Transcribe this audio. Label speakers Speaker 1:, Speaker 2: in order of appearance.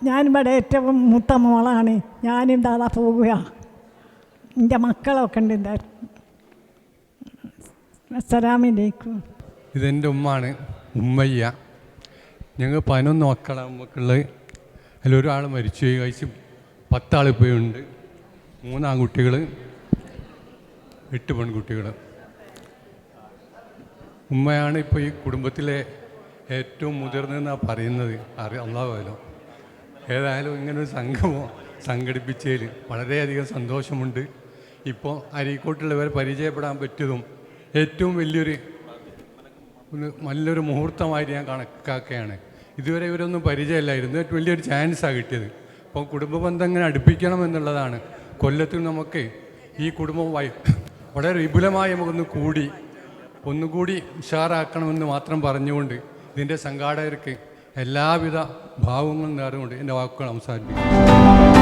Speaker 1: ഞാനിവിടെ ഏറ്റവും മൂത്ത മോളാണ്. ഞാനിതാ പോവുക. എൻ്റെ മക്കളൊക്കെ ഉണ്ട് എന്താ. അസ്സലാമലൈക്കും.
Speaker 2: ഇതെൻ്റെ ഉമ്മാണ്, ഉമ്മയ്യ. ഞങ്ങൾ 11 മക്കളാണ് നമുക്കുള്ളത്. അതിലൊരാൾ മരിച്ചു പോയി. കഴിച്ച് 10 ആൾ ഇപ്പോൾ ഉണ്ട്. 3 ആൺകുട്ടികൾ, 8 പെൺകുട്ടികൾ. ഉമ്മയാണ് ഇപ്പോൾ ഈ കുടുംബത്തിലെ ഏറ്റവും മുതിർന്നതെന്നാണ് പറയുന്നത്. അള്ളാഹുവല്ലോ. ഏതായാലും ഇങ്ങനൊരു സംഗമം സംഘടിപ്പിച്ചതിൽ വളരെയധികം സന്തോഷമുണ്ട്. ഇപ്പോൾ അരീക്കോട്ടുള്ളവരെ പരിചയപ്പെടാൻ പറ്റിയതും ഏറ്റവും നല്ലൊരു മുഹൂർത്തമായിട്ട് ഞാൻ കണക്കാക്കുകയാണ്. ഇതുവരെ ഇവരൊന്നും പരിചയമില്ലായിരുന്നു. ഏറ്റവും വലിയൊരു ചാൻസാണ് കിട്ടിയത്. അപ്പോൾ കുടുംബ ബന്ധം ഇങ്ങനെ അടുപ്പിക്കണം എന്നുള്ളതാണ്. കൊല്ലത്തിൽ നമുക്ക് ഈ കുടുംബം വളരെ വിപുലമായി ഒന്നുകൂടി ഉഷാറാക്കണമെന്ന് മാത്രം പറഞ്ഞുകൊണ്ട് ഇതിൻ്റെ സംഘാടകർക്ക് എല്ലാവിധ ഭാവങ്ങളും നേർന്നുകൊണ്ട് എൻ്റെ വാക്കുകൾ അവസാനിപ്പിക്കുന്നു.